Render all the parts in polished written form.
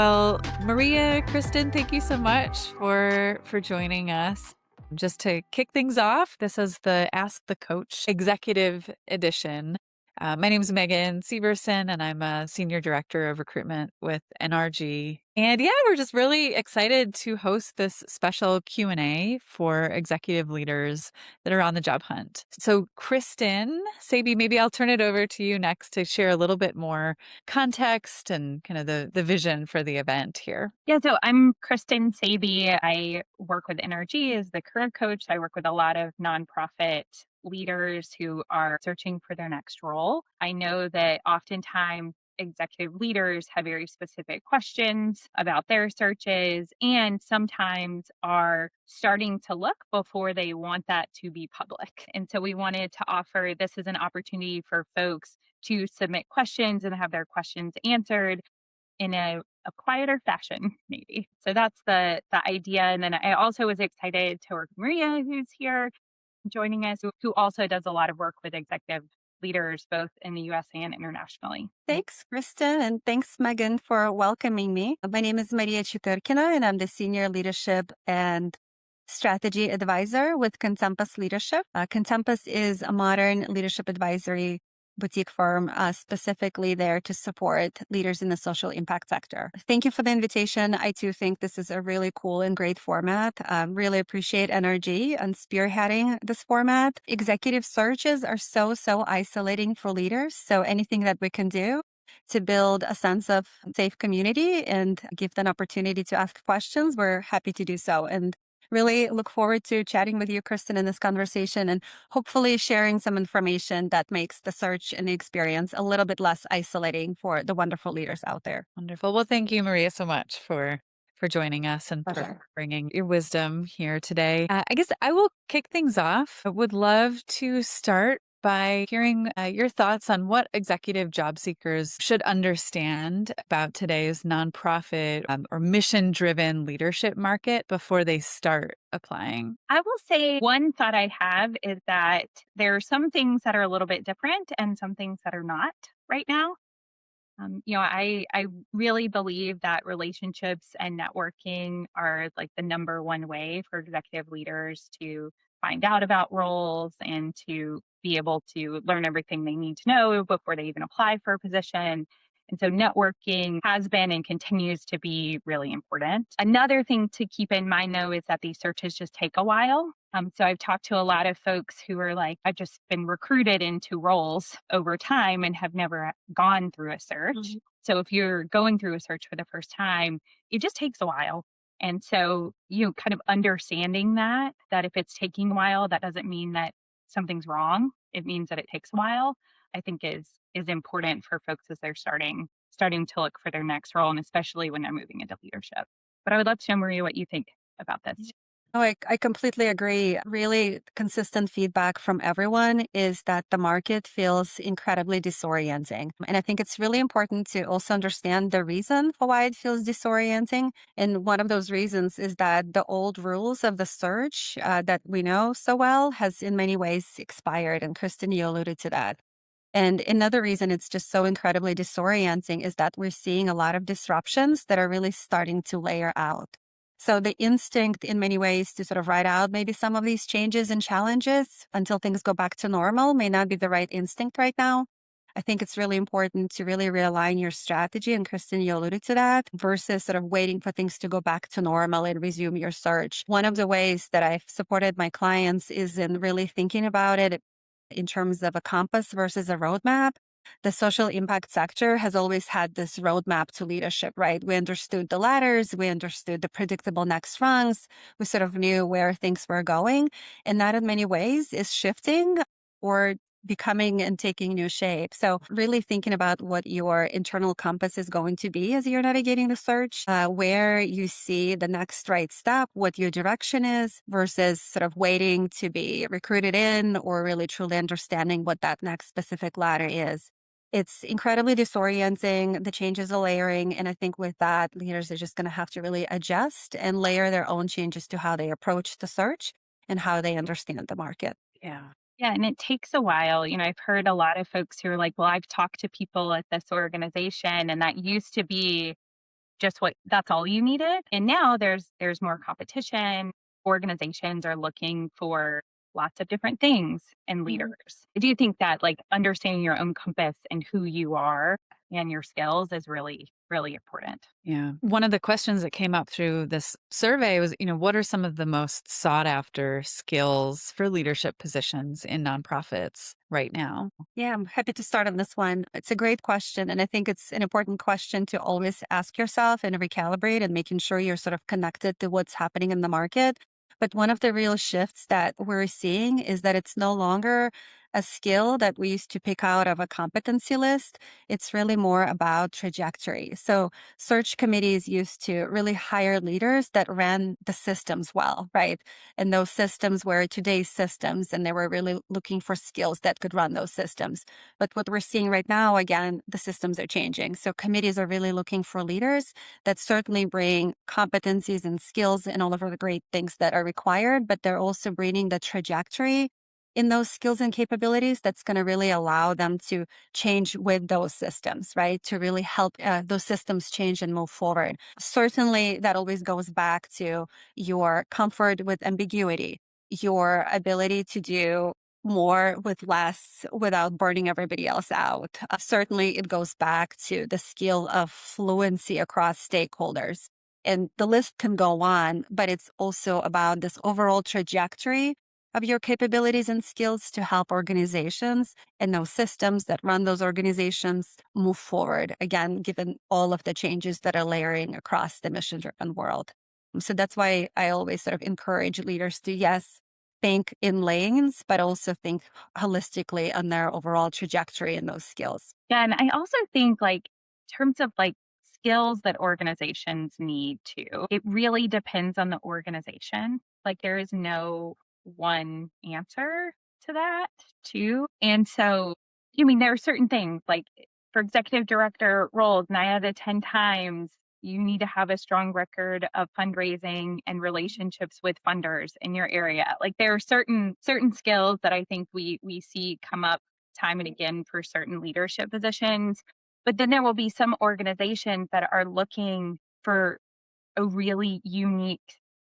Well, Mariya, Kristin, thank you so much for joining us. Just to kick things off, this is the Ask the Coach Executive Edition. My name is Megan Severson, and I'm a Senior Director of Recruitment with NRG. And yeah, we're just really excited to host this special Q&A for executive leaders that are on the job hunt. So Kristin, Saybe, maybe I'll turn it over to you next to share a little bit more context and kind of the vision for the event here. Yeah, so I'm Kristin Saybe. I work with NRG as the career coach. I work with a lot of nonprofit leaders who are searching for their next role. I know that oftentimes executive leaders have very specific questions about their searches and sometimes are starting to look before they want that to be public. And so we wanted to offer this as an opportunity for folks to submit questions and have their questions answered in a quieter fashion, maybe. So that's the idea. And then I also was excited to work with Mariya, who's here joining us, who also does a lot of work with executive leaders, both in the US and internationally. Thanks, Kristin, and thanks, Megan, for welcoming me. My name is Mariya Chetyrkina, and I'm the Senior Leadership and Strategy Advisor with Contempus Leadership. Contempus is a modern leadership advisory boutique firm specifically there to support leaders in the social impact sector. Thank you for the invitation. I too think this is a really cool and great format. Really appreciate energy and spearheading this format. Executive searches are so isolating for leaders. So anything that we can do to build a sense of safe community and give them opportunity to ask questions, we're happy to do so. And really look forward to chatting with you, Kristin, in this conversation and hopefully sharing some information that makes the search and the experience a little bit less isolating for the wonderful leaders out there. Wonderful. Well, thank you, Mariya, so much for joining us and Pleasure. for bringing your wisdom here today. I guess I will kick things off. I would love to start by hearing your thoughts on what executive job seekers should understand about today's nonprofit or mission-driven leadership market before they start applying. I will say one thought I have is that there are some things that are a little bit different and some things that are not right now. I really believe that relationships and networking are like the number one way for executive leaders to find out about roles and to be able to learn everything they need to know before they even apply for a position. And so networking has been and continues to be really important. Another thing to keep in mind, though, is that these searches just take a while. So I've talked to a lot of folks who are like, I've just been recruited into roles over time and have never gone through a search. So if you're going through a search for the first time, it just takes a while. And so, kind of understanding that if it's taking a while, that doesn't mean that something's wrong. It means that it takes a while, I think is important for folks as they're starting to look for their next role, and especially when they're moving into leadership. But I would love to know, Maria, what you think about this. Oh, I completely agree. Really consistent feedback from everyone is that the market feels incredibly disorienting. And I think it's really important to also understand the reason for why it feels disorienting. And one of those reasons is that the old rules of the search that we know so well has in many ways expired. And Kristin, you alluded to that. And another reason it's just so incredibly disorienting is that we're seeing a lot of disruptions that are really starting to layer out. So the instinct in many ways to sort of write out maybe some of these changes and challenges until things go back to normal may not be the right instinct right now. I think it's really important to really realign your strategy. And Kristin, you alluded to that versus sort of waiting for things to go back to normal and resume your search. One of the ways that I've supported my clients is in really thinking about it in terms of a compass versus a roadmap. The social impact sector has always had this roadmap to leadership, right? We understood the ladders, we understood the predictable next rungs, we sort of knew where things were going. And that in many ways is shifting or becoming and taking new shape. So really thinking about what your internal compass is going to be as you're navigating the search, where you see the next right step, what your direction is versus sort of waiting to be recruited in or really truly understanding what that next specific ladder is. It's incredibly disorienting. The changes are layering. And I think with that, leaders are just going to have to really adjust and layer their own changes to how they approach the search and how they understand the market. Yeah. Yeah, and it takes a while. I've heard a lot of folks who are like, well, I've talked to people at this organization, and that used to be just what that's all you needed. And now there's more competition. Organizations are looking for lots of different things in Mhm. leaders. I do think that like understanding your own compass and who you are and your skills is really, really important. Yeah. One of the questions that came up through this survey was, what are some of the most sought after skills for leadership positions in nonprofits right now? Yeah, I'm happy to start on this one. It's a great question. And I think it's an important question to always ask yourself and recalibrate and making sure you're sort of connected to what's happening in the market. But one of the real shifts that we're seeing is that it's no longer a skill that we used to pick out of a competency list. It's really more about trajectory. So search committees used to really hire leaders that ran the systems well, right? And those systems were today's systems, and they were really looking for skills that could run those systems. But what we're seeing right now, again, the systems are changing. So committees are really looking for leaders that certainly bring competencies and skills and all of the great things that are required, but they're also bringing the trajectory in those skills and capabilities that's going to really allow them to change with those systems, right? To really help those systems change and move forward. Certainly, that always goes back to your comfort with ambiguity, your ability to do more with less without burning everybody else out. Certainly, it goes back to the skill of fluency across stakeholders. And the list can go on, but it's also about this overall trajectory of your capabilities and skills to help organizations and those systems that run those organizations move forward. Again, given all of the changes that are layering across the mission driven world. So that's why I always sort of encourage leaders to, yes, think in lanes, but also think holistically on their overall trajectory in those skills. Yeah, and I also think like in terms of like skills that organizations need to, it really depends on the organization. Like there is no one answer to that too. And so, I mean, there are certain things like for executive director roles, 9 out of 10 times, you need to have a strong record of fundraising and relationships with funders in your area. Like there are certain skills that I think we see come up time and again for certain leadership positions. But then there will be some organizations that are looking for a really unique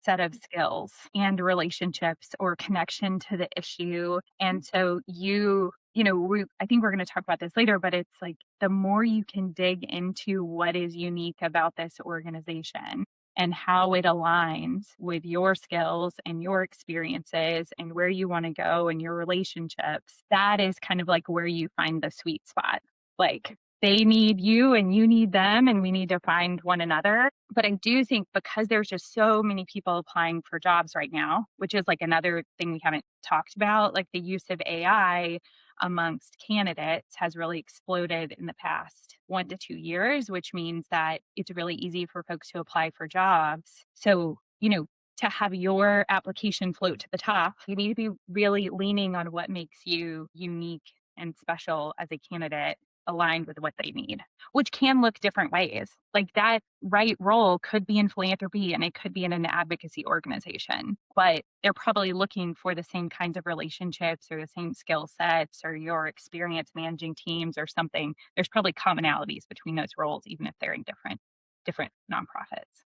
set of skills and relationships or connection to the issue. And so I think we're going to talk about this later, but it's like the more you can dig into what is unique about this organization and how it aligns with your skills and your experiences and where you want to go and your relationships, that is kind of like where you find the sweet spot. Like they need you and you need them, and we need to find one another. But I do think because there's just so many people applying for jobs right now, which is like another thing we haven't talked about, like the use of AI amongst candidates has really exploded in the past 1 to 2 years, which means that it's really easy for folks to apply for jobs. So, to have your application float to the top, you need to be really leaning on what makes you unique and special as a candidate aligned with what they need, which can look different ways. Like that right role could be in philanthropy and it could be in an advocacy organization, but they're probably looking for the same kinds of relationships or the same skill sets or your experience managing teams or something. There's probably commonalities between those roles, even if they're in different nonprofits.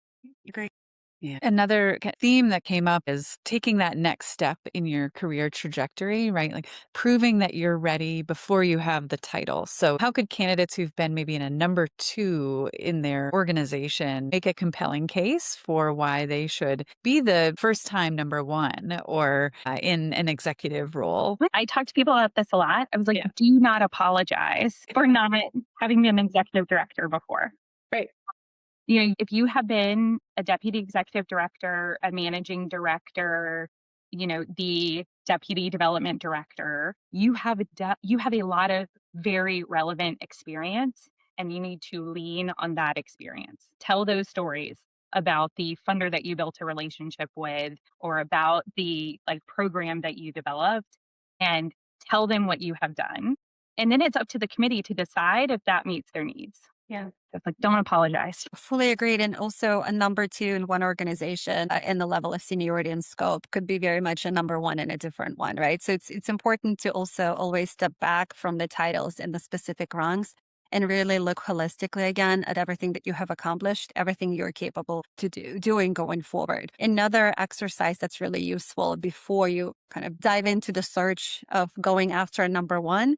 Agree. Yeah. Another theme that came up is taking that next step in your career trajectory, right? Like proving that you're ready before you have the title. So, how could candidates who've been maybe in a number two in their organization make a compelling case for why they should be the first time number one or in an executive role? I talk to people about this a lot. I was like, Yeah. do not apologize for not having been an executive director before. Right. If you have been a deputy executive director, a managing director, the deputy development director, you have a lot of very relevant experience, and you need to lean on that experience. Tell those stories about the funder that you built a relationship with or about the like program that you developed, and tell them what you have done. And then it's up to the committee to decide if that meets their needs. Yeah. It's like, don't apologize. Fully agreed. And also a number two in one organization in the level of seniority and scope could be very much a number one in a different one, right? So it's important to also always step back from the titles and the specific rungs and really look holistically again at everything that you have accomplished, everything you're capable to doing going forward. Another exercise that's really useful before you kind of dive into the search of going after number one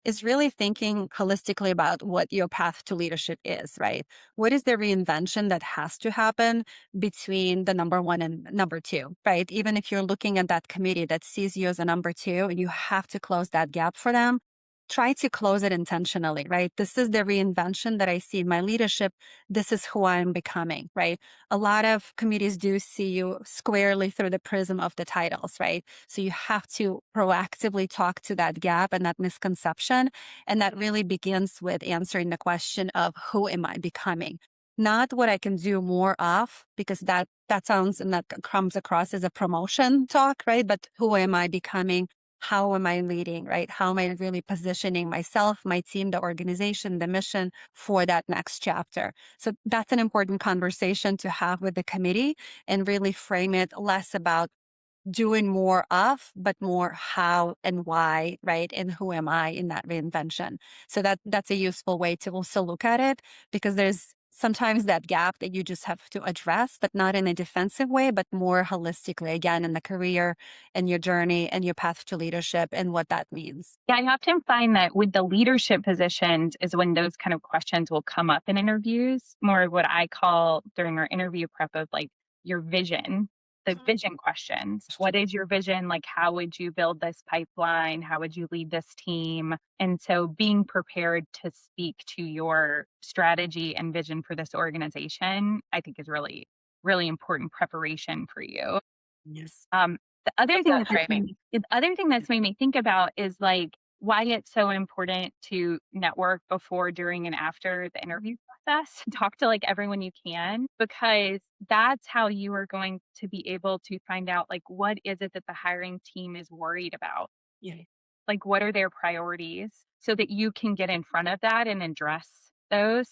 is really thinking holistically about what your path to leadership is, right? What is the reinvention that has to happen between the number one and number two, right? Even if you're looking at that committee that sees you as a number two and you have to close that gap for them, try to close it intentionally, right? This is the reinvention that I see in my leadership. This is who I am becoming, right? A lot of committees do see you squarely through the prism of the titles, right? So you have to proactively talk to that gap and that misconception. And that really begins with answering the question of who am I becoming? Not what I can do more of, because that sounds and that comes across as a promotion talk, right? But who am I becoming? How am I leading, right? How am I really positioning myself, my team, the organization, the mission for that next chapter? So that's an important conversation to have with the committee and really frame it less about doing more of, but more how and why, right? And who am I in that reinvention? So that's a useful way to also look at it, because there's sometimes that gap that you just have to address, but not in a defensive way, but more holistically, again, in the career and your journey and your path to leadership and what that means. Yeah, I often find that with the leadership positions is when those kind of questions will come up in interviews, more of what I call during our interview prep of like your vision, the vision questions. What is your vision? Like, how would you build this pipeline? How would you lead this team? And so being prepared to speak to your strategy and vision for this organization, I think is really, really important preparation for you. Yes. Um, the other Love thing that that framing. the other thing that's made me think about is like why it's so important to network before, during, and after the interview process. Talk to like everyone you can, because that's how you are going to be able to find out like what is it that the hiring team is worried about? Yeah. Like what are their priorities so that you can get in front of that and address those.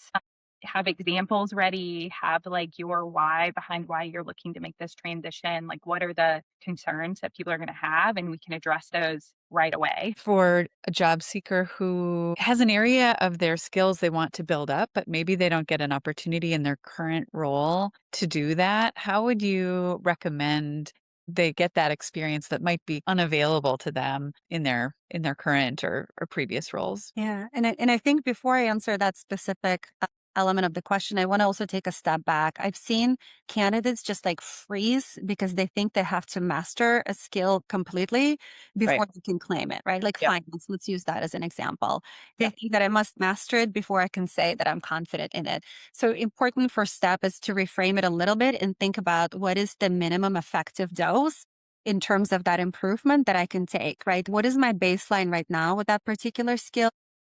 Have examples ready, have like your why behind why you're looking to make this transition. Like, what are the concerns that people are going to have? And we can address those right away. For a job seeker who has an area of their skills they want to build up, but maybe they don't get an opportunity in their current role to do that, how would you recommend they get that experience that might be unavailable to them in their current or previous roles? Yeah. And I think before I answer that specific element of the question, I want to also take a step back. I've seen candidates just like freeze because they think they have to master a skill completely Right. before they can claim it, right? Like Yep. finance, let's use that as an example. They Yep. think that I must master it before I can say that I'm confident in it. So important first step is to reframe it a little bit and think about what is the minimum effective dose in terms of that improvement that I can take, right? What is my baseline right now with that particular skill?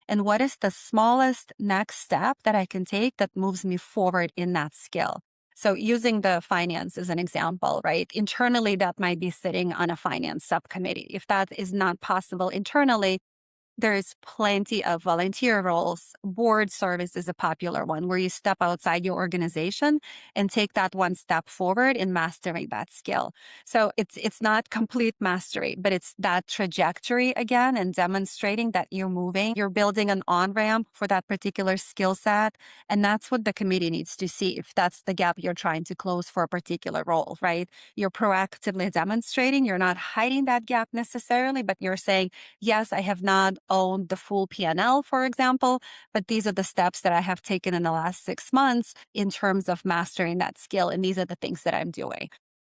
And what is the smallest next step that I can take that moves me forward in that skill? So, using the finance as an example, right? Internally, that might be sitting on a finance subcommittee. If that is not possible internally, there's plenty of volunteer roles. Board service is a popular one where you step outside your organization and take that one step forward in mastering that skill. So it's not complete mastery, but it's that trajectory again and demonstrating that you're moving, you're building an on-ramp for that particular skill set. And that's what the committee needs to see if that's the gap you're trying to close for a particular role, right? You're proactively demonstrating, you're not hiding that gap necessarily, but you're saying, yes, I have not owned the full P&L, for example, but these are the steps that I have taken in the last 6 months in terms of mastering that skill. And these are the things that I'm doing.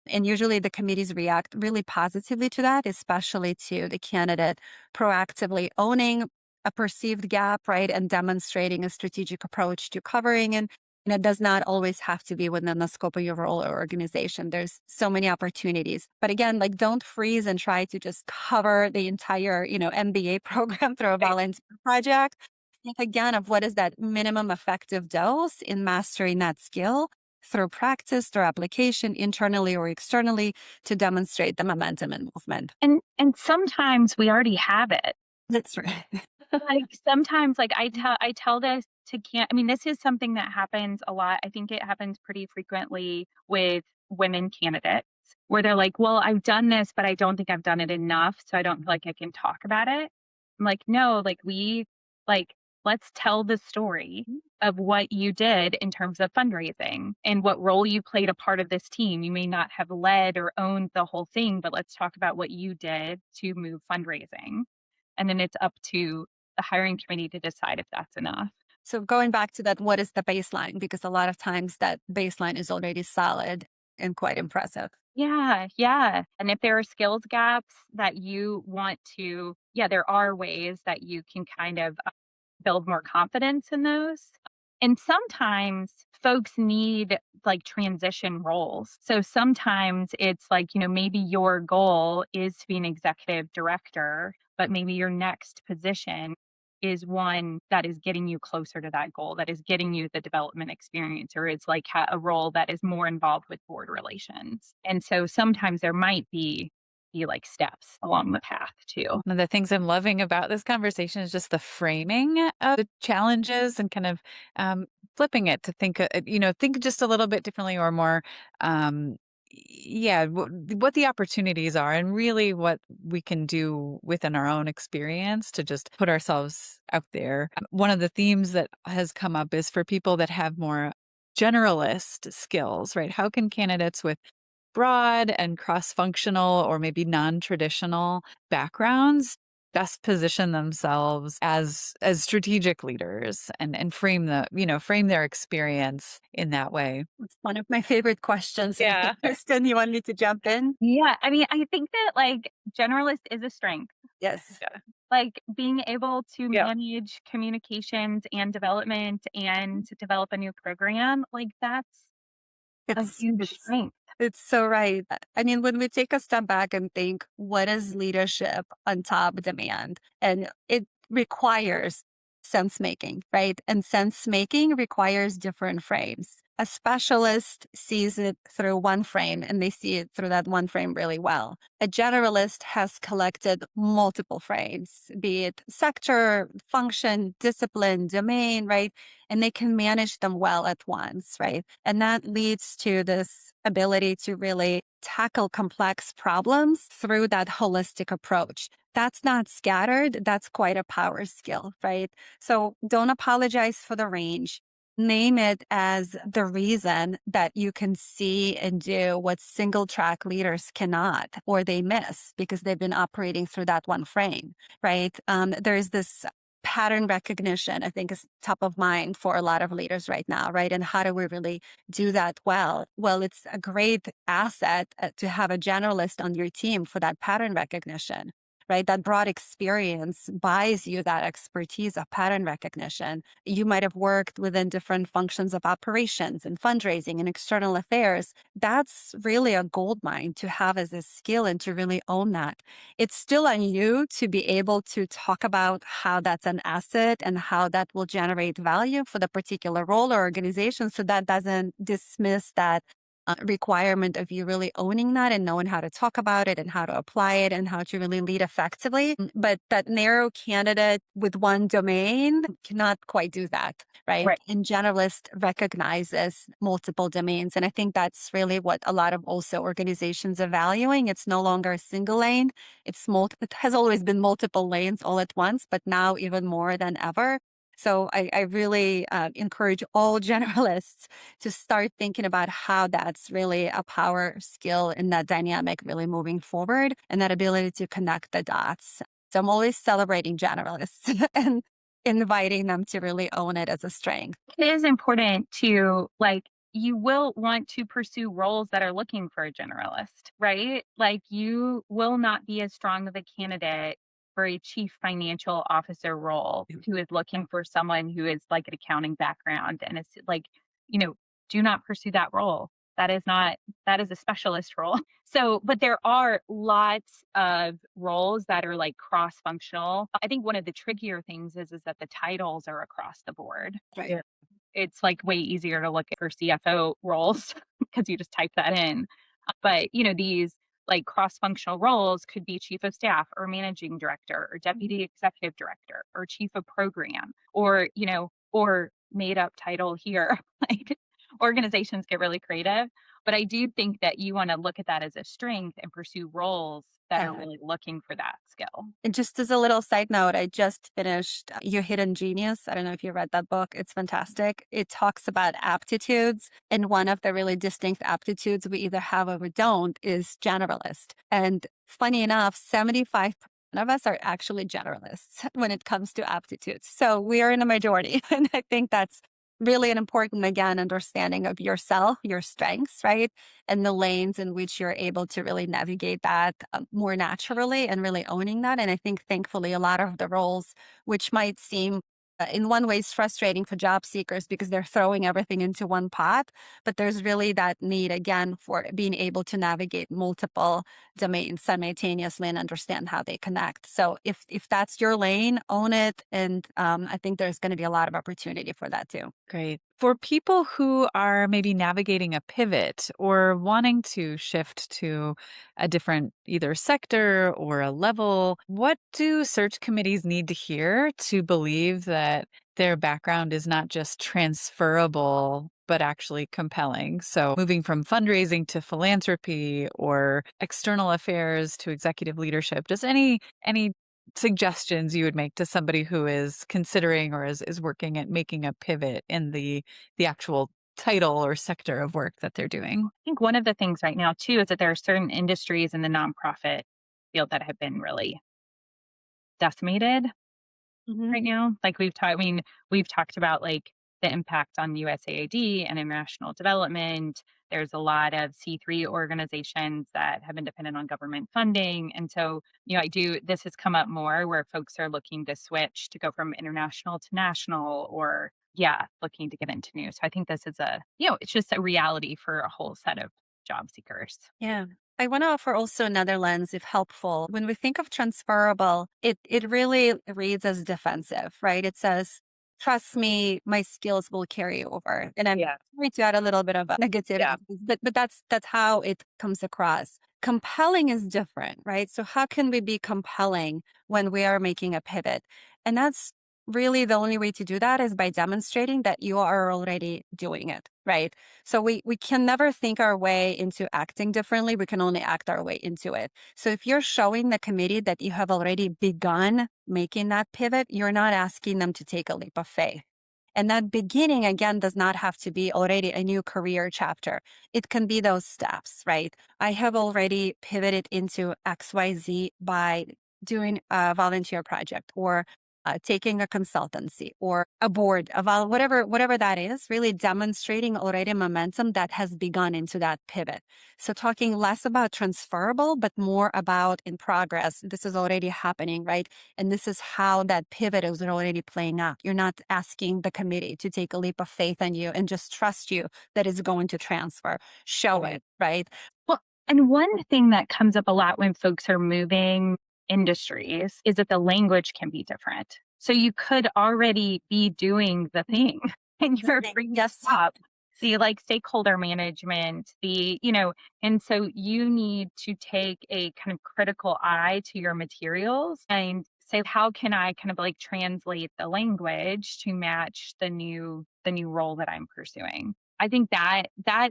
And usually the committees react really positively to that, especially to the candidate proactively owning a perceived gap, right? And demonstrating a strategic approach to covering and it does not always have to be within the scope of your role or organization. There's so many opportunities. But again, like don't freeze and try to just cover the entire, MBA program through a Right. volunteer project. Think again of what is that minimum effective dose in mastering that skill through practice, through application, internally or externally, to demonstrate the momentum and movement. And sometimes we already have it. That's right. Like sometimes like I tell this to can I mean, this is something that happens a lot. I think it happens pretty frequently with women candidates where they're like, "Well, I've done this, but I don't think I've done it enough, so I don't feel like I can talk about it." I'm like, "No, like we like let's tell the story of what you did in terms of fundraising and what role you played a part of this team. You may not have led or owned the whole thing, but let's talk about what you did to move fundraising. And then it's up to the hiring committee to decide if that's enough. So going back to that, what is the baseline? Because a lot of times that baseline is already solid and quite impressive. Yeah, yeah. And if there are skills gaps that you want to, yeah, there are ways that you can kind of build more confidence in those. And sometimes folks need like transition roles. So sometimes it's like, maybe your goal is to be an executive director, but maybe your next position is one that is getting you closer to that goal, that is getting you the development experience, or it's like a role that is more involved with board relations. And so sometimes there might be like steps along the path too. One of the things I'm loving about this conversation is just the framing of the challenges and kind of flipping it to think, think just a little bit differently or more, yeah, what the opportunities are and really what we can do within our own experience to just put ourselves out there. One of the themes that has come up is for people that have more generalist skills, right? How can candidates with broad and cross-functional or maybe non-traditional backgrounds best position themselves as strategic leaders and frame their experience in that way. It's one of my favorite questions. Yeah. Kristen, you want me to jump in? Yeah, I mean, I think that like generalist is a strength. Yes. Yeah. Like being able to Yeah. manage communications and development and to develop a new program, like that's a It's huge it's strength. it's so right. I mean, when we take a step back and think, what is leadership on top demand? And it requires sense making, right? And sense making requires different frames. A specialist sees it through one frame and they see it through that one frame really well. A generalist has collected multiple frames, be it sector, function, discipline, domain, right? And they can manage them well at once, right? And that leads to this ability to really tackle complex problems through that holistic approach. That's not scattered. That's quite a power skill, right? So don't apologize for the range. Name it as the reason that you can see and do what single track leaders cannot or they miss because they've been operating through that one frame, right? There's this pattern recognition, I think, is top of mind for a lot of leaders right now, right? And how do we really do that well? Well, it's a great asset to have a generalist on your team for that pattern recognition, right? That broad experience buys you that expertise of pattern recognition. You might have worked within different functions of operations and fundraising and external affairs. That's really a gold mine to have as a skill and to really own that. It's still on you to be able to talk about how that's an asset and how that will generate value for the particular role or organization. So that doesn't dismiss that requirement of you really owning that and knowing how to talk about it and how to apply it and how to really lead effectively. But that narrow candidate with one domain cannot quite do that, right? Right. And generalist recognizes multiple domains. And I think that's really what a lot of also organizations are valuing. It's no longer a single lane. It has always been multiple lanes all at once, but now even more than ever. So I really encourage all generalists to start thinking about how that's really a power skill in that dynamic really moving forward and that ability to connect the dots. So I'm always celebrating generalists and inviting them to really own it as a strength. It is important to like, you will want to pursue roles that are looking for a generalist, right? Like, you will not be as strong of a candidate for a chief financial officer role who is looking for someone who is like an accounting background. And it's like, you know, do not pursue that role. That is not, that is a specialist role. So, but there are lots of roles that are like cross functional. I think one of the trickier things is that the titles are across the board. Right. Yeah. It's like way easier to look at for CFO roles because you just type that in. But, these like cross-functional roles could be chief of staff or managing director or deputy executive director or chief of program or made up title here. Like, organizations get really creative. But I do think that you want to look at that as a strength and pursue roles that are Yeah. really looking for that skill. And just as a little side note, I just finished Your Hidden Genius. I don't know if you read that book. It's fantastic. It talks about aptitudes. And one of the really distinct aptitudes we either have or we don't is generalist. And funny enough, 75% of us are actually generalists when it comes to aptitudes. So we are in a majority. And I think that's really an important, again, understanding of yourself, your strengths, right? And the lanes in which you're able to really navigate that more naturally and really owning that. And I think thankfully a lot of the roles, which might seem in one way is frustrating for job seekers because they're throwing everything into one pot, but there's really that need again for being able to navigate multiple domains simultaneously and understand how they connect. So if that's your lane, own it, and I think there's going to be a lot of opportunity for that too. Great. For people who are maybe navigating a pivot or wanting to shift to a different either sector or a level, what do search committees need to hear to believe that their background is not just transferable, but actually compelling? So moving from fundraising to philanthropy or external affairs to executive leadership, just any suggestions you would make to somebody who is considering or is working at making a pivot in the actual title or sector of work that they're doing? I think one of the things right now too is that there are certain industries in the nonprofit field that have been really decimated Mhm. right now. Like we've talked about like the impact on USAID and international development. There's a lot of C3 organizations that have been dependent on government funding. And so, this has come up more where folks are looking to switch to go from international to national or, yeah, looking to get into new. So I think this is it's just a reality for a whole set of job seekers. Yeah. I want to offer also another lens, if helpful. When we think of transferable, it really reads as defensive, right? It says, trust me, my skills will carry over. And I'm Yeah. trying to add a little bit of a Yeah. negativity, but that's how it comes across. Compelling is different, right? So how can we be compelling when we are making a pivot? And that's really the only way to do that is by demonstrating that you are already doing it, right? So we can never think our way into acting differently. We can only act our way into it. So if you're showing the committee that you have already begun making that pivot, you're not asking them to take a leap of faith. And that beginning, again, does not have to be already a new career chapter. It can be those steps, right? I have already pivoted into XYZ by doing a volunteer project or taking a consultancy or a board, whatever that is, really demonstrating already momentum that has begun into that pivot. So talking less about transferable, but more about in progress. This is already happening, right? And this is how that pivot is already playing out. You're not asking the committee to take a leap of faith on you and just trust you that it's going to transfer. Show it, right? Well, and one thing that comes up a lot when folks are moving industries is that the language can be different. So you could already be doing the thing and you're bringing Yes. up the like stakeholder management, and so you need to take a kind of critical eye to your materials and say, how can I kind of like translate the language to match the new role that I'm pursuing? I think that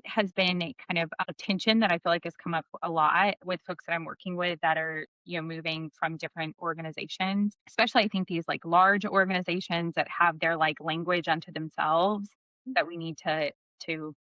has been a kind of a tension that I feel like has come up a lot with folks that I'm working with that are, moving from different organizations, especially I think these like large organizations that have their like language unto themselves that we need to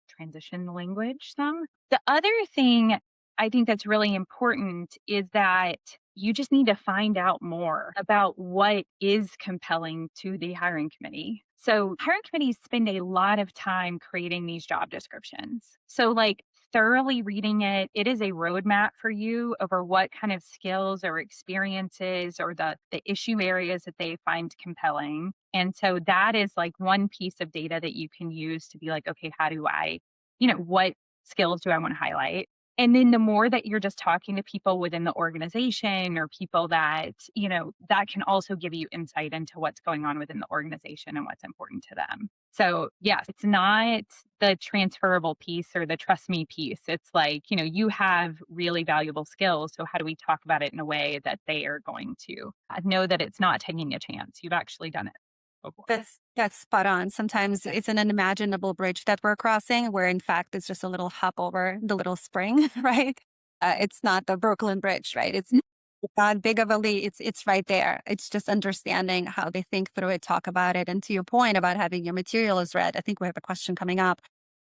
transition the language some. The other thing I think that's really important is that you just need to find out more about what is compelling to the hiring committee. So, hiring committees spend a lot of time creating these job descriptions. So, like, thoroughly reading it, it is a roadmap for you over what kind of skills or experiences or the issue areas that they find compelling. And so that is like one piece of data that you can use to be like, okay, how do I, what skills do I want to highlight? And then the more that you're just talking to people within the organization or people that, that can also give you insight into what's going on within the organization and what's important to them. So, yes, it's not the transferable piece or the trust me piece. It's like, you have really valuable skills. So, how do we talk about it in a way that they are going to know that it's not taking a chance? You've actually done it. That's spot on. Sometimes it's an unimaginable bridge that we're crossing, where in fact it's just a little hop over the little spring, right? It's not the Brooklyn Bridge, right? It's not big of a leap. It's right there. It's just understanding how they think through it, talk about it, and to your point about having your materials read, I think we have a question coming up.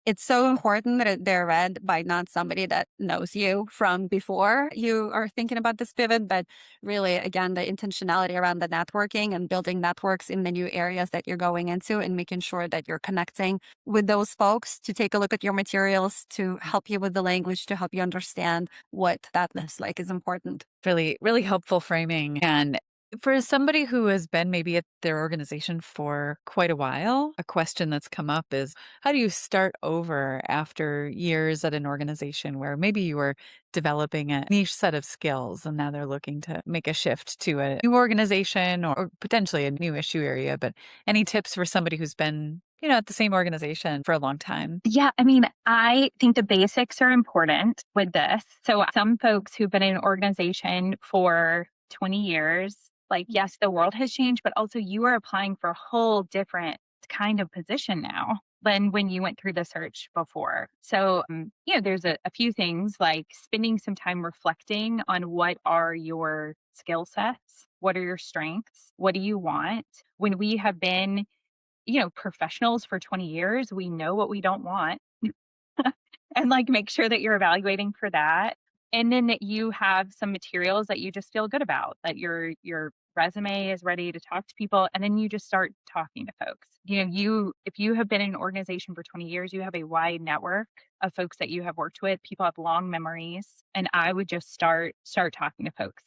It's so important that they're read by not somebody that knows you from before you are thinking about this pivot, but really, again, the intentionality around the networking and building networks in the new areas that you're going into and making sure that you're connecting with those folks to take a look at your materials, to help you with the language, to help you understand what that looks like is important. Really, really helpful framing. And for somebody who has been maybe at their organization for quite a while, a question that's come up is how do you start over after years at an organization where maybe you were developing a niche set of skills and now they're looking to make a shift to a new organization or potentially a new issue area? But any tips for somebody who's been, at the same organization for a long time? Yeah, I mean, I think the basics are important with this. So some folks who've been in an organization for 20 years, like, yes, the world has changed, but also you are applying for a whole different kind of position now than when you went through the search before. So, there's a few things like spending some time reflecting on what are your skill sets? What are your strengths? What do you want? When we have been professionals for 20 years, we know what we don't want. And like make sure that you're evaluating for that. And then that you have some materials that you just feel good about, that your resume is ready to talk to people. And then you just start talking to folks. If you have been in an organization for 20 years, you have a wide network of folks that you have worked with. People have long memories. And I would just start talking to folks,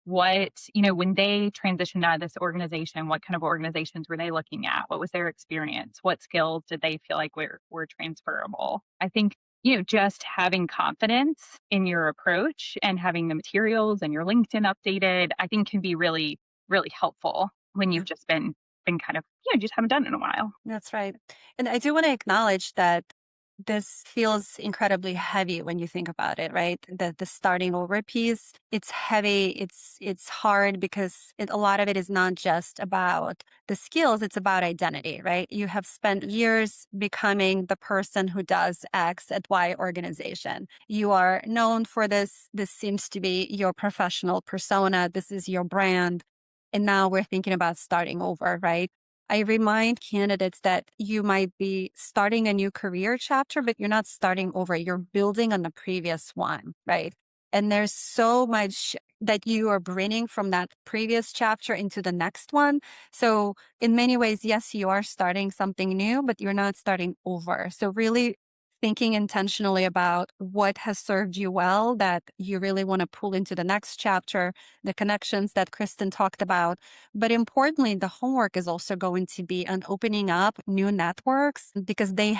when they transitioned out of this organization, what kind of organizations were they looking at? What was their experience? What skills did they feel like were transferable? I think, just having confidence in your approach and having the materials and your LinkedIn updated, I think can be really, really helpful when you've just been kind of, just haven't done it in a while. That's right. And I do want to acknowledge that this feels incredibly heavy when you think about it, right? The starting over piece, it's heavy, it's hard because a lot of it is not just about the skills, it's about identity, right? You have spent years becoming the person who does X at Y organization. You are known for this. This seems to be your professional persona. This is your brand. And now we're thinking about starting over, right? I remind candidates that you might be starting a new career chapter, but you're not starting over. You're building on the previous one, right? And there's so much that you are bringing from that previous chapter into the next one. So, in many ways, yes, you are starting something new, but you're not starting over. So, really thinking intentionally about what has served you well that you really want to pull into the next chapter, the connections that Kristin talked about. But importantly, the homework is also going to be on opening up new networks because they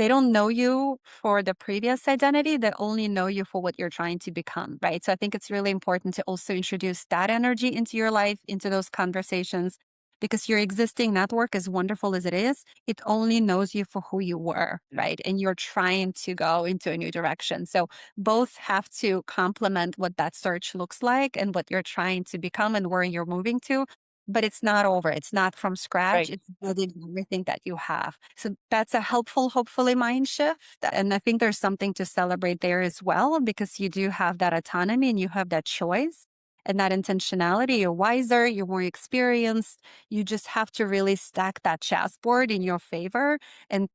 don't know you for the previous identity. They only know you for what you're trying to become, right? So I think it's really important to also introduce that energy into your life, into those conversations, because your existing network, as wonderful as it is, it only knows you for who you were, right? And you're trying to go into a new direction. So both have to complement what that search looks like and what you're trying to become and where you're moving to. But it's not over. It's not from scratch. Right. It's building everything that you have. So that's a helpful, hopefully, mind shift. And I think there's something to celebrate there as well, because you do have that autonomy and you have that choice and that intentionality. You're wiser, you're more experienced. You just have to really stack that chessboard in your favor and,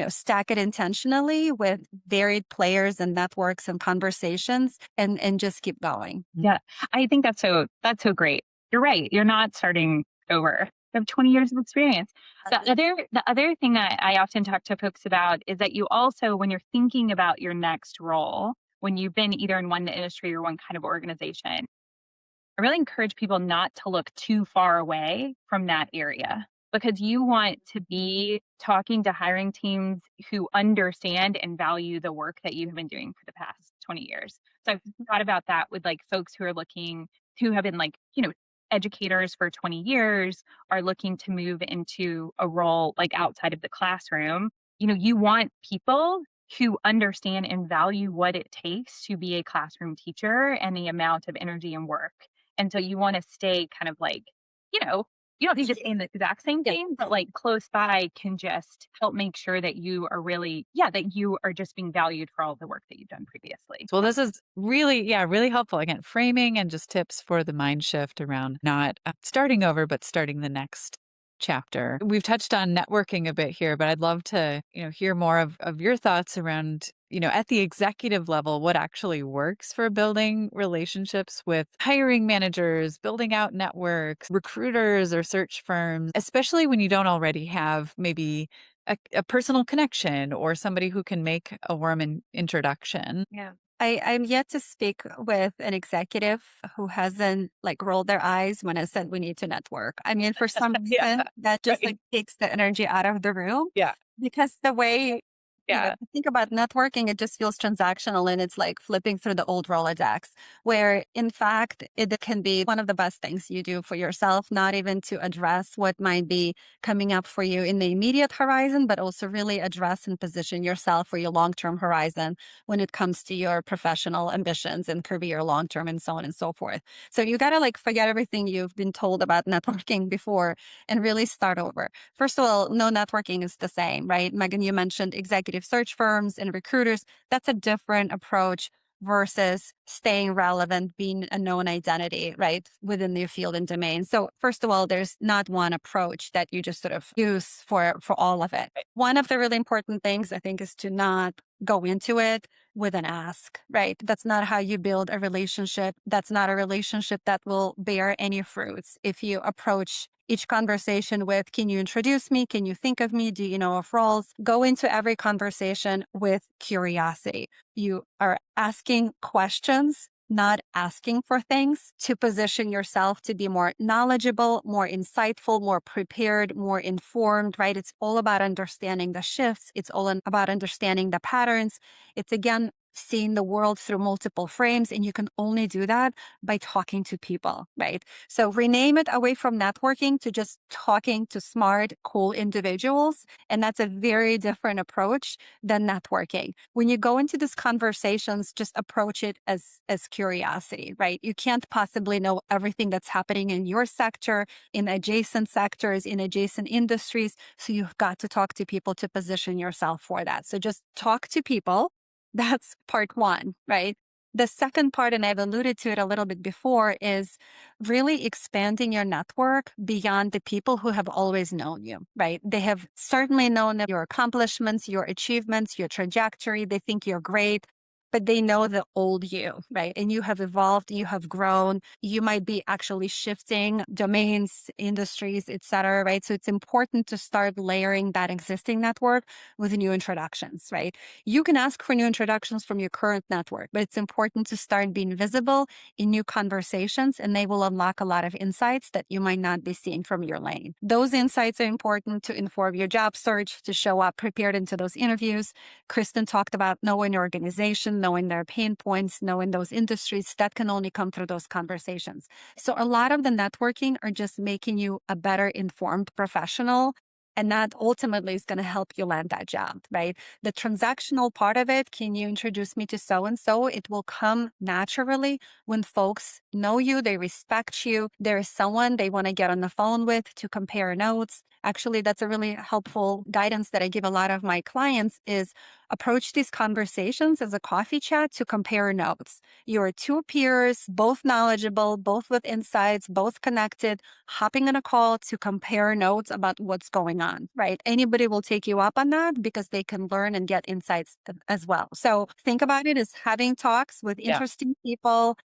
stack it intentionally with varied players and networks and conversations and just keep going. Yeah. I think that's so great. You're right. You're not starting over. You have 20 years of experience. The other thing that I often talk to folks about is that you also, when you're thinking about your next role, when you've been either in one industry or one kind of organization, I really encourage people not to look too far away from that area because you want to be talking to hiring teams who understand and value the work that you have been doing for the past 20 years. So I've thought about that with like folks who have been like, educators for 20 years are looking to move into a role like outside of the classroom. You want people who understand and value what it takes to be a classroom teacher and the amount of energy and work, and so you want to stay kind of like, you know, you don't need to say the exact same Yeah. thing, but like close by can just help make sure that you are really, that you are just being valued for all the work that you've done previously. Well, this is really, really helpful. Again, framing and just tips for the mind shift around not starting over, but starting the next chapter. We've touched on networking a bit here, but I'd love to, hear more of your thoughts around, at the executive level, what actually works for building relationships with hiring managers, building out networks, recruiters or search firms, especially when you don't already have maybe a personal connection or somebody who can make a warm introduction. Yeah. I'm yet to speak with an executive who hasn't like rolled their eyes when I said we need to network. I mean, for some Yeah, reason that just right. like takes the energy out of the room Yeah, because the way, yeah. if you think about networking, it just feels transactional and it's like flipping through the old Rolodex, where in fact, it can be one of the best things you do for yourself, not even to address what might be coming up for you in the immediate horizon, but also really address and position yourself for your long-term horizon when it comes to your professional ambitions and career long-term and so on and so forth. So you got to like forget everything you've been told about networking before and really start over. First of all, no networking is the same, right? Megan, you mentioned executive search firms and recruiters. That's a different approach versus staying relevant, being a known identity, right, within your field and domain. So first of all, there's not one approach that you just sort of use for all of it. One of the really important things I think is to not go into it with an ask, right? That's not how you build a relationship. That's not a relationship that will bear any fruits. If you approach each conversation with, can you introduce me? Can you think of me? Do you know of roles? Go into every conversation with curiosity. You are asking questions, not asking for things to position yourself to be more knowledgeable, more insightful, more prepared, more informed, right? It's all about understanding the shifts. It's all about understanding the patterns. It's again, seeing the world through multiple frames. And you can only do that by talking to people, right? So rename it away from networking to just talking to smart, cool individuals. And that's a very different approach than networking. When you go into these conversations, just approach it as curiosity, right? You can't possibly know everything that's happening in your sector, in adjacent sectors, in adjacent industries. So you've got to talk to people to position yourself for that. So just talk to people. That's part one, right? The second part, and I've alluded to it a little bit before, is really expanding your network beyond the people who have always known you, right? They have certainly known your accomplishments, your achievements, your trajectory. They think you're great, but they know the old you, right? And you have evolved, you have grown. You might be actually shifting domains, industries, et cetera, right? So it's important to start layering that existing network with new introductions, right? You can ask for new introductions from your current network, but it's important to start being visible in new conversations, and they will unlock a lot of insights that you might not be seeing from your lane. Those insights are important to inform your job search, to show up prepared into those interviews. Kristin talked about knowing your organization, knowing their pain points, knowing those industries. That can only come through those conversations. So a lot of the networking are just making you a better informed professional. And that ultimately is going to help you land that job, right? The transactional part of it, can you introduce me to so and so? It will come naturally when folks know you, they respect you. There is someone they want to get on the phone with to compare notes. Actually, that's a really helpful guidance that I give a lot of my clients is approach these conversations as a coffee chat to compare notes. You are two peers, both knowledgeable, both with insights, both connected, hopping on a call to compare notes about what's going on, right? Anybody will take you up on that because they can learn and get insights as well. So think about it as having talks with Yeah. interesting people,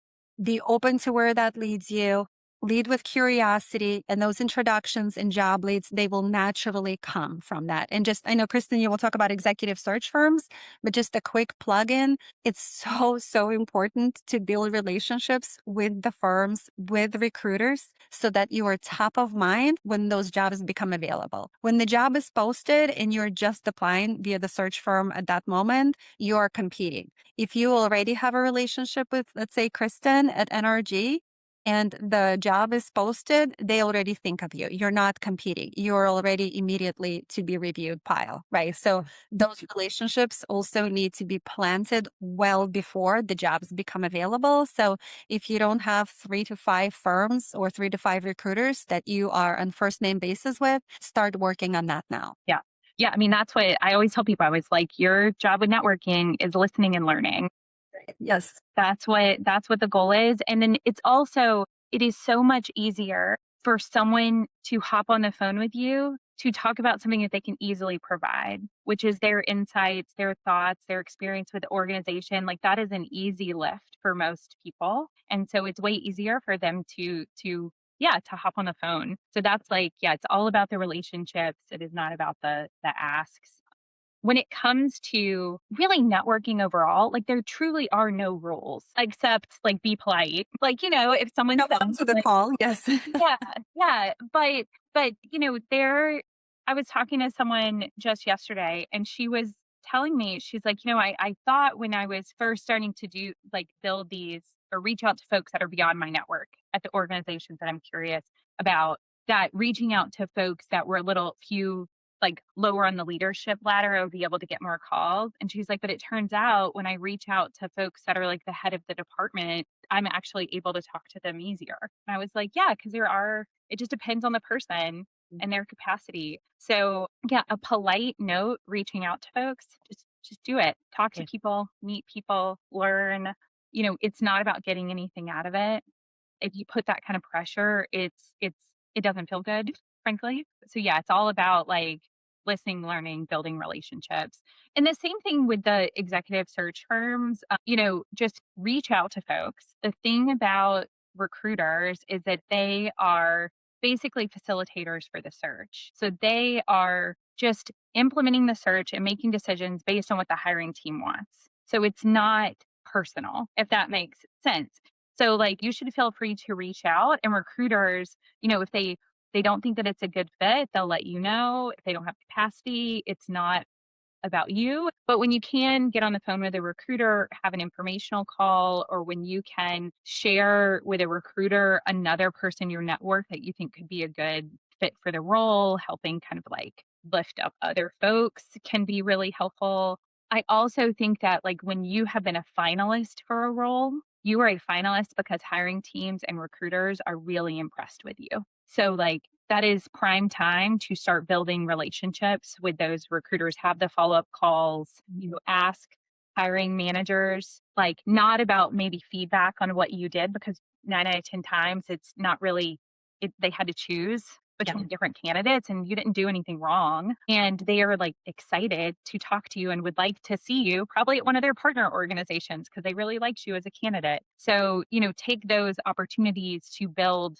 be open to where that leads you. Lead with curiosity, and those introductions and job leads, they will naturally come from that. And just, I know, Kristin, you will talk about executive search firms, but just a quick plug in. It's so important to build relationships with the firms, with recruiters, so that you are top of mind when those jobs become available. When the job is posted and you're just applying via the search firm at that moment, you are competing. If you already have a relationship with, let's say, Kristin at NRG, and the job is posted, they already think of you. You're not competing. You're already immediately to be reviewed pile, right? So those relationships also need to be planted well before the jobs become available. So if you don't have 3 to 5 firms or 3 to 5 recruiters that you are on first name basis with, start working on that now. Yeah. Yeah. I mean, that's what I always tell people. I was like, your job with networking is listening and learning. Yes. That's what the goal is. And then it is so much easier for someone to hop on the phone with you to talk about something that they can easily provide, which is their insights, their thoughts, their experience with the organization. Like that is an easy lift for most people. And so it's way easier for them to hop on the phone. So that's like, yeah, it's all about the relationships. It is not about the asks. When it comes to really networking overall, like there truly are no rules except like be polite. Like, if someone Come on says to the like, call. Yes. yeah, yeah, but there I was talking to someone just yesterday and she was telling me, she's like, I thought when I was first starting to do like build these or reach out to folks that are beyond my network at the organizations that I'm curious about, that reaching out to folks that were a little few like lower on the leadership ladder, I would be able to get more calls. And she's like, but it turns out when I reach out to folks that are like the head of the department, I'm actually able to talk to them easier. And I was like, yeah, because it just depends on the person and their capacity. So yeah, a polite note reaching out to folks, just do it. Talk to people, meet people, learn. It's not about getting anything out of it. If you put that kind of pressure, it doesn't feel good, frankly. So yeah, it's all about like listening, learning, building relationships. And the same thing with the executive search firms, just reach out to folks. The thing about recruiters is that they are basically facilitators for the search. So they are just implementing the search and making decisions based on what the hiring team wants. So it's not personal, if that makes sense. So like you should feel free to reach out, and recruiters, if they don't think that it's a good fit, they'll let you know. If they don't have capacity, it's not about you. But when you can get on the phone with a recruiter, have an informational call, or when you can share with a recruiter another person in your network that you think could be a good fit for the role, helping kind of like lift up other folks can be really helpful. I also think that like when you have been a finalist for a role, you are a finalist because hiring teams and recruiters are really impressed with you. So like that is prime time to start building relationships with those recruiters, have the follow-up calls, ask hiring managers, like not about maybe feedback on what you did, because 9 out of 10 times it's not really they had to choose between different candidates and you didn't do anything wrong. And they are like excited to talk to you and would like to see you probably at one of their partner organizations because they really liked you as a candidate. So, take those opportunities to build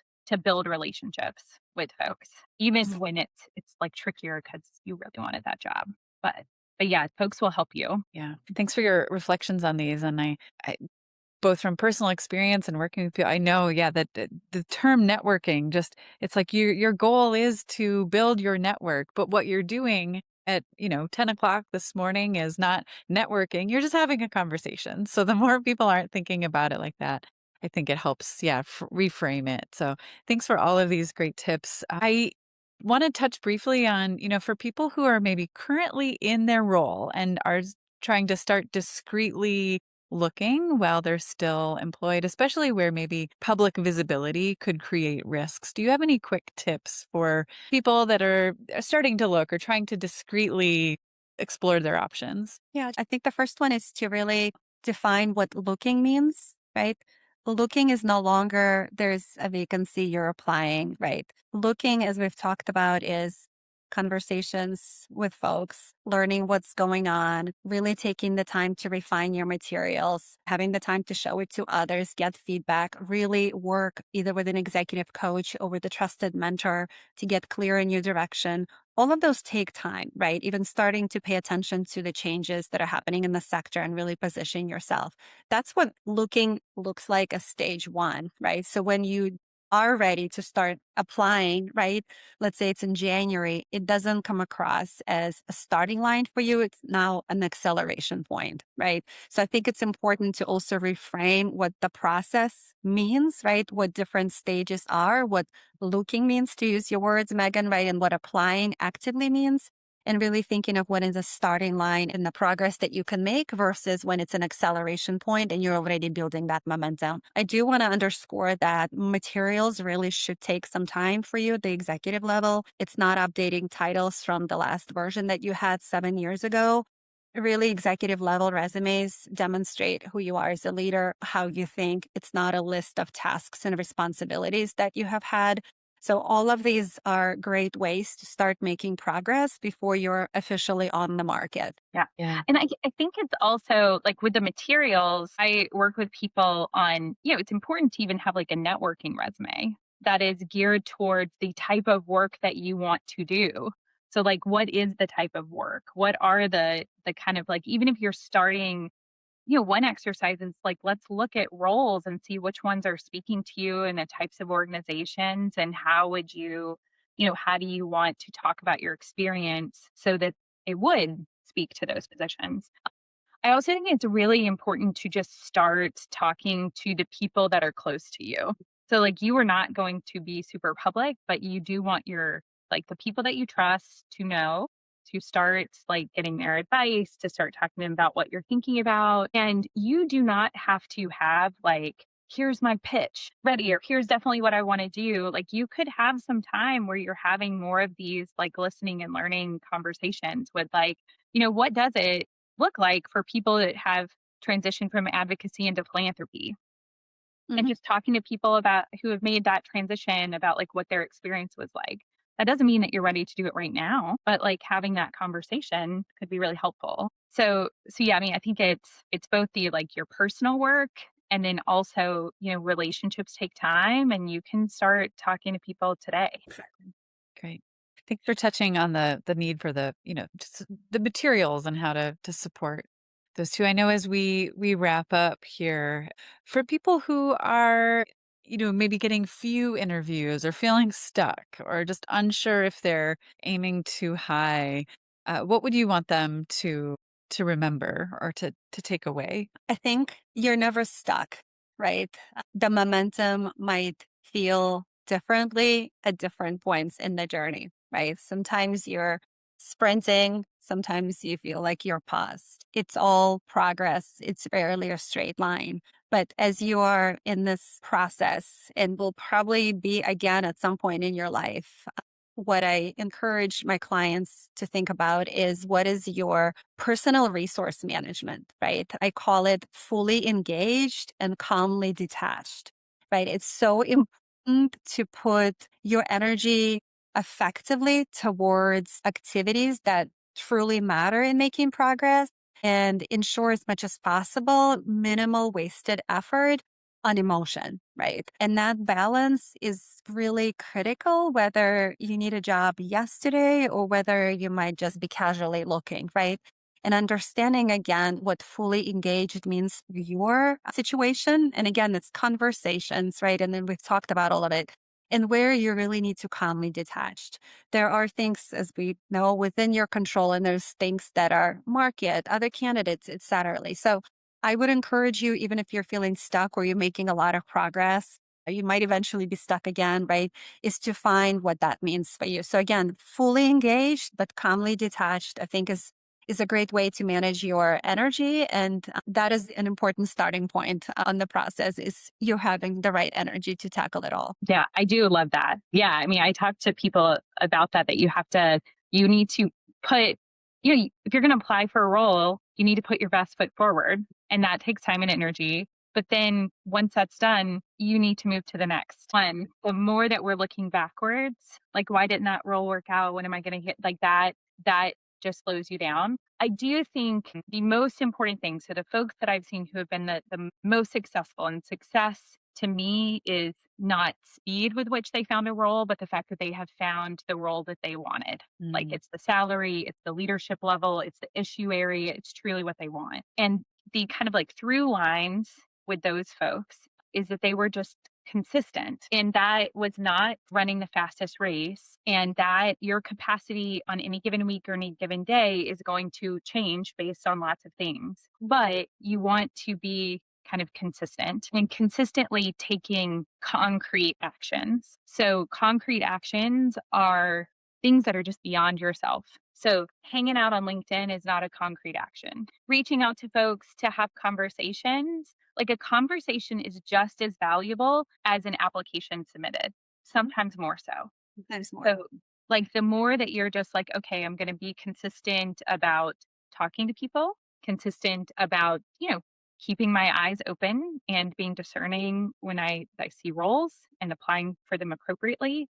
relationships with folks, even when it's like trickier because you really wanted that job. But yeah, folks will help you. Yeah. Thanks for your reflections on these. And I both from personal experience and working with people, I know, yeah, that the term networking just, it's like your goal is to build your network, but what you're doing at, 10 o'clock this morning is not networking. You're just having a conversation. So the more people aren't thinking about it like that, I think it helps, yeah, reframe it. So thanks for all of these great tips. I want to touch briefly on, for people who are maybe currently in their role and are trying to start discreetly looking while they're still employed, especially where maybe public visibility could create risks. Do you have any quick tips for people that are starting to look or trying to discreetly explore their options? Yeah, I think the first one is to really define what looking means, right? Looking is no longer there's a vacancy you're applying, right? Looking, as we've talked about, is conversations with folks, learning what's going on, really taking the time to refine your materials, having the time to show it to others, get feedback, really work either with an executive coach or with a trusted mentor to get clear in your direction. All of those take time, right? Even starting to pay attention to the changes that are happening in the sector and really position yourself. That's what looking looks like as stage one, right? So when you are ready to start applying, right? Let's say it's in January, it doesn't come across as a starting line for you. It's now an acceleration point, right? So I think it's important to also reframe what the process means, right? What different stages are, what looking means, to use your words, Megan, right? And what applying actively means, and really thinking of what is a starting line in the progress that you can make versus when it's an acceleration point and you're already building that momentum. I do want to underscore that materials really should take some time for you at the executive level. It's not updating titles from the last version that you had 7 years ago. Really, executive level resumes demonstrate who you are as a leader, how you think. It's not a list of tasks and responsibilities that you have had. So all of these are great ways to start making progress before you're officially on the market. Yeah. Yeah. And I think it's also like with the materials, I work with people on, it's important to even have like a networking resume that is geared towards the type of work that you want to do. So like what is the type of work? What are the kind of like even if you're starting, one exercise is like let's look at roles and see which ones are speaking to you and the types of organizations and how would you, how do you want to talk about your experience so that it would speak to those positions. I also think it's really important to just start talking to the people that are close to you. So, like, you are not going to be super public, but you do want the people that you trust to know, to start like getting their advice, to start talking to them about what you're thinking about. And you do not have to have like, here's my pitch ready, or here's definitely what I want to do. Like, you could have some time where you're having more of these like listening and learning conversations with like, what does it look like for people that have transitioned from advocacy into philanthropy and Mhm. just talking to people about who have made that transition about like what their experience was like. That doesn't mean that you're ready to do it right now, but like having that conversation could be really helpful. So yeah, I mean, I think it's both the like your personal work and then also, relationships take time and you can start talking to people today. Exactly. Great. Thanks for touching on the need for the, just the materials and how to support those two. I know as we wrap up here, for people who are, maybe getting few interviews or feeling stuck or just unsure if they're aiming too high, what would you want them to remember or to take away? I think you're never stuck, right? The momentum might feel differently at different points in the journey, right? Sometimes you're sprinting, sometimes you feel like you're paused. It's all progress, it's rarely a straight line. But as you are in this process, and will probably be again at some point in your life, what I encourage my clients to think about is what is your personal resource management, right? I call it fully engaged and calmly detached, right? It's so important to put your energy effectively towards activities that truly matter in making progress and ensure as much as possible minimal wasted effort on emotion, right? And that balance is really critical, whether you need a job yesterday or whether you might just be casually looking, right? And understanding again what fully engaged means for your situation. And again, it's conversations, right? And then we've talked about all of it and where you really need to calmly detached. There are things, as we know, within your control, and there's things that are market, other candidates, etc. So I would encourage you, even if you're feeling stuck or you're making a lot of progress, you might eventually be stuck again, right? Is to find what that means for you. So again, fully engaged but calmly detached, I think is a great way to manage your energy. And that is an important starting point on the process is you having the right energy to tackle it all. Yeah, I do love that. Yeah, I mean, I talk to people about that you need to put, if you're going to apply for a role, you need to put your best foot forward. And that takes time and energy. But then once that's done, you need to move to the next one. The more that we're looking backwards, like, why didn't that role work out? When am I going to hit like that just slows you down. I do think the most important thing, so the folks that I've seen who have been the most successful, and success to me is not speed with which they found a role, but the fact that they have found the role that they wanted. Like, Mm. it's the salary, it's the leadership level, it's the issue area, it's truly what they want. And the kind of like through lines with those folks is that they were just consistent. And that was not running the fastest race, and that your capacity on any given week or any given day is going to change based on lots of things. But you want to be kind of consistent and consistently taking concrete actions. So, concrete actions are things that are just beyond yourself. So, hanging out on LinkedIn is not a concrete action. Reaching out to folks to have conversations, like a conversation is just as valuable as an application submitted, sometimes more so. Sometimes more. So, like, the more that you're just like, okay, I'm going to be consistent about talking to people, consistent about, keeping my eyes open and being discerning when I see roles and applying for them appropriately,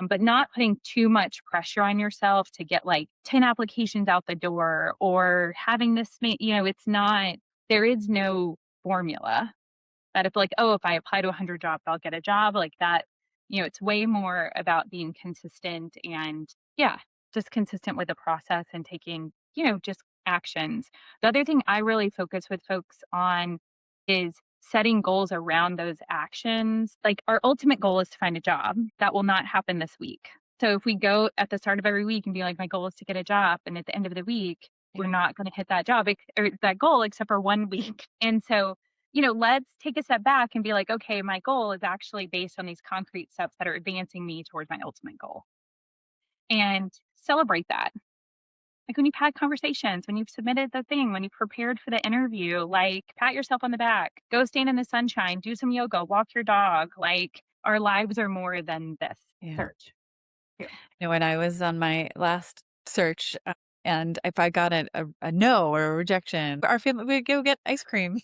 but not putting too much pressure on yourself to get like 10 applications out the door or having this, it's not, there is no formula that if like, oh, if I apply to 100 jobs, I'll get a job like that. It's way more about being consistent and yeah, just consistent with the process and taking, just actions. The other thing I really focus with folks on is setting goals around those actions. Like our ultimate goal is to find a job. That will not happen this week. So if we go at the start of every week and be like, my goal is to get a job, and at the end of the week, we're not going to hit that job or that goal except for one week. And so let's take a step back and be like, okay, my goal is actually based on these concrete steps that are advancing me towards my ultimate goal and celebrate that. Like when you've had conversations, when you've submitted the thing, when you've prepared for the interview, like pat yourself on the back, go stand in the sunshine, do some yoga, walk your dog. Like our lives are more than this search. Yeah. When I was on my last search, and if I got a no or a rejection, our family would go get ice cream.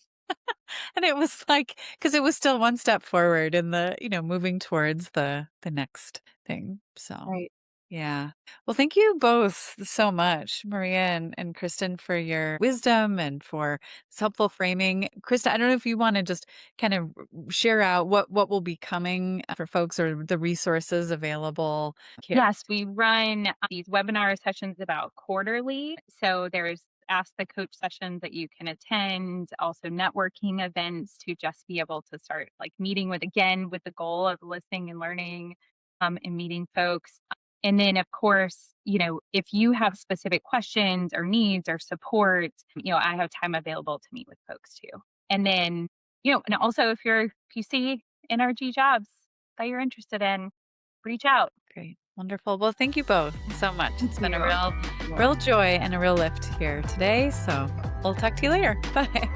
And it was like, because it was still one step forward in the, moving towards the next thing. So, Right. yeah. Well, thank you both so much, Mariya and Kristin, for your wisdom and for this helpful framing. Kristin, I don't know if you want to just kind of share out what will be coming for folks or the resources available here. Yes, we run these webinar sessions about quarterly. So there's Ask the Coach sessions that you can attend, also networking events to just be able to start like meeting with, again, with the goal of listening and learning and meeting folks. And then, of course, if you have specific questions or needs or support, I have time available to meet with folks too. And then, and also if you see NRG jobs that you're interested in, reach out. Great. Wonderful. Well, thank you both so much. It's been a you. real joy and a real lift here today. So we'll talk to you later. Bye.